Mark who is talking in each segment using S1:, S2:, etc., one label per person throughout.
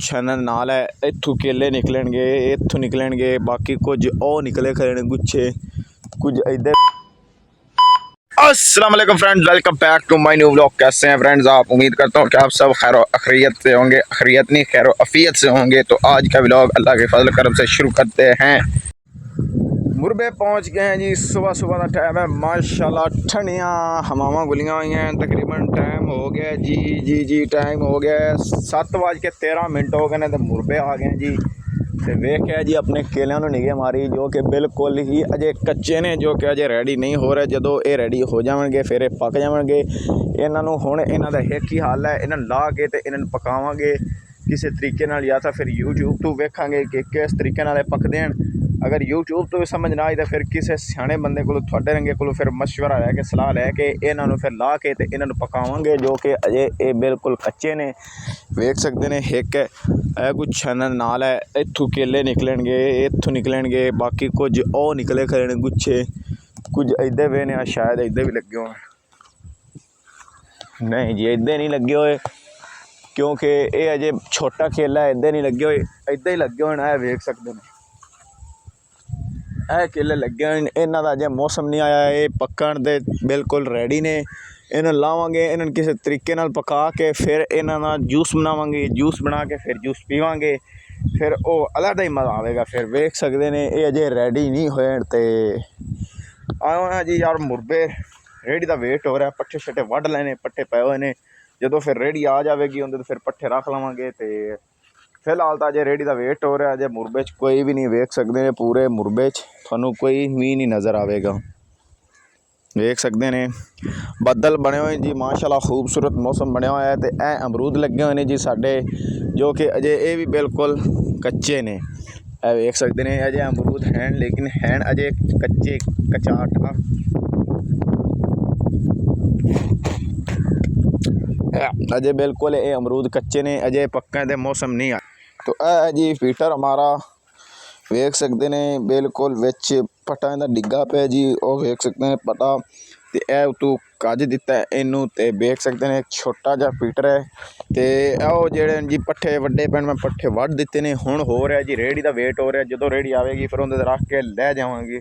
S1: ਛਣਨ ਨਾਲ ਹੈ। ਇੱਥੋਂ ਕੇਲੇ ਨਿਕਲਣਗੇ, ਇੱਥੋਂ ਨਿਕਲਣਗੇ, बाकी कुछ और निकले खड़े ने गुच्छे कुछ इधर। अस्सलाम वालेकुम friends, welcome back to my new vlog. कैसे हैं फ्रेंड्स आप? उम्मीद करता हूँ कि आप सब खैर अखरियत से होंगे, अखरियत नहीं खैर अफियत से होंगे। तो आज का व्लॉग अल्लाह के फजल करम से शुरू करते हैं। मुरबे पहुँच गए हैं जी। सुबह सुबह का टाइम है, माशाल्लाह ठंडियाँ हवावां गुलियाँ हुई हैं। तकरीबन टाइम हो गया जी टाइम हो गया 7:13 हो गए ने। तो मुरबे आ गए जी। तो वेख्या जी अपने केलियां नूं निगाह मारी जो कि बिल्कुल ही अजे कच्चे ने, जो कि अजे रेडी नहीं हो रहे। जदों ये रेडी हो जाएंगे फिर ये पक जाएंगे। इन्हां नूं हुण इन्हां दा एक ही हल है, इन्हां ला के ते इन्हां नूं पकावांगे किसी तरीके नाल, या तो फिर यूट्यूब तो वेखांगे कि किस तरीके नाल पकदे हैं। अगर यूट्यूब तो भी समझ ना आई तो फिर किसी सियाणे बंदे को तुहाडे रंगे को फिर मशवरा लैके सलाह लैके इन्हां नूं फिर ला के ते इन्हां नूं पकावांगे, जो कि अजे ये बिल्कुल कच्चे ने। वेख सकते हैं एक कुछ छनन नाल है। इत्थों केले निकलणगे, इत्थों निकलणगे, बाकी कुछ और निकले खड़े ने गुच्छे कुछ इधर भी ने। शायद इधर भी लगे हो, नहीं जी इधर नहीं लगे हुए क्योंकि ये अजे छोटा केला है। इधर नहीं लगे हुए, इधर ही लगे हुए हैं। वेख सकते हैं ਇਹ केले लगे हुए। इन्हों का अजे मौसम नहीं आया, ये पकण दे बिल्कुल रेडी ने। इन्हें लावांगे, इन्हें किसी तरीके नाल पका के फिर इन्हों का जूस बनावांगे। जूस बना के फिर जूस पीवांगे, फिर वो अलग ही मज़ा आएगा। फिर वेख सकते हैं ये अजे रेडी नहीं होए। तो आए हैं जी यार मुरबे। रेहड़ी का वेट हो रहा है, पट्ठे शट्ठे वढ़ लेने, पट्ठे पे हुए ने। जो फिर रेहड़ी आ जाएगी उन्हें तो फिर पट्ठे रख लवांगे। तो फिलहाल तो अजे रेहड़ी का वेट हो रहा है। अजे मुरबे च कोई भी नहीं, वेख सकते हैं पूरे मुरबे च थानू कोई भी नहीं नज़र आएगा। वेख सकते हैं बदल बने हुए जी, माशाल्लाह खूबसूरत मौसम बनया हुआ है। तो यह अमरूद लगे हुए हैं जी साढ़े, जो कि अजे ये भी बिल्कुल कच्चे ने। वेख सकते हैं अजे अमरूद हैं लेकिन हैं अजे कच्चे कचाट। अजे बिल्कुल ये अमरूद कच्चे ने, अजे पक्का दे मौसम नहीं आया। तो यह जी फीटर हमारा वेख सकते हैं बिल्कुल विच पटा इहदा डिग्गा पे जी। और वेख सकते हैं पटा तो यह उतों कज दिता है इनू। तो वेख सकते हैं एक छोटा जा फीटर है। तो जेडे जी पट्ठे वड्डे पैण मैं पट्ठे वढ़ दिते ने। हुण हो रहा जी रेहड़ी का वेट हो रहा। जो रेहड़ी आएगी फिर उन्हें रख के लै जावांगे।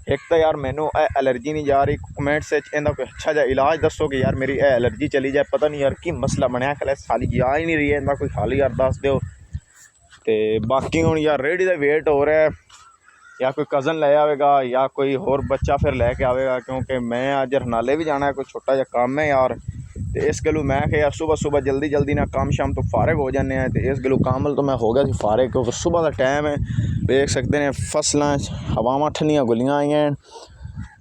S1: एक तो यार मैनू एलर्जी नहीं जा रही। कमेंट्स इनका कोई अच्छा जा इलाज दसो कि यार मेरी एलर्जी चली जाए। पता नहीं यार की मसला बनया, खैर साली जा ही नहीं रही है। इनका कोई हल यार दस दो। तो बाकी हूँ यार रेहड़ी का वेट हो रहा है, या कोई कज़न ले आएगा या कोई होर बच्चा फिर लैके आएगा, क्योंकि मैं अज रनाले भी जाना है, कोई छोटा जा काम है यार। तो इस गलू मैं कि यार सुबह सुबह जल्दी ना काम शाम तो फारग हो जाने हैं। तो इस गलू कामल तो मैं हो गया सी फारग, क्योंकि सुबह का टाइम है। देख सकते हैं फसलों हवावां ठंडियां गुलियां आई हैं।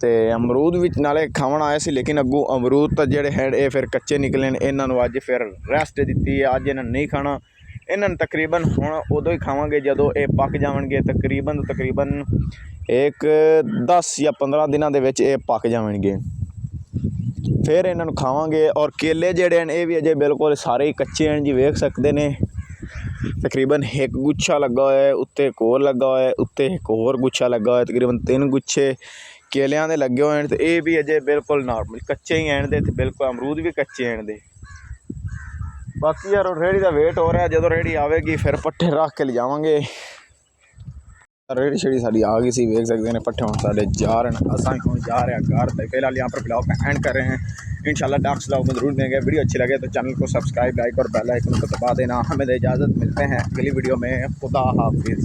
S1: तो अमरूद भी नाले खावन आए सी, लेकिन अगू अमरूद तो जेडे है ये फिर कच्चे निकले। इन्होंने अज फिर रेस्ट दी है, अज इन्होंने नहीं खाना। इन्होंने तकरीबन हुण उदों ही खावांगे जदों ये पक जावणगे। तकरीबन एक 10 या 15 दिनों के विच ये पक जावणगे, फिर इन्हों खावांगे। और केले जेडे हैं ये भी अजे बिल्कुल सारे ही कच्चे हैं जी। वेख सकते हैं तकरीबन एक गुच्छा लगा हुआ है, उत्ते एक होर लगा हुआ है, उत्ते एक होर गुच्छा लगा हुआ है। तकरीबन 3 गुच्छे केलियां दे लगे हुए हैं। तो ये भी अजे बिल्कुल नॉर्मल कच्चे ही हैं। तो बिल्कुल अमरूद भी कच्चे हैं। दे बाकी यार रेहड़ी का वेट हो रहा है, जो रेहड़ी आएगी फिर पट्ठे रख के ले जावांगे। रेहड़ी शेड़ी साड़ी आ गई सी। वेख सकते हैं पट्ठे हम साढ़े जा रहे हैं, असा हम जा रहे हैं घर। तो फिलहाल यहाँ पर ब्लॉग का एंड कर रहे हैं। इंशाल्लाह नेक्स्ट ब्लॉग में जरूर देंगे। वीडियो अच्छी लगे तो चैनल को सब्सक्राइब, लाइक और बेल आइकन को दबा देना। हमें इजाज़त, मिलते हैं अगली वीडियो में। खुदा हाफिज़।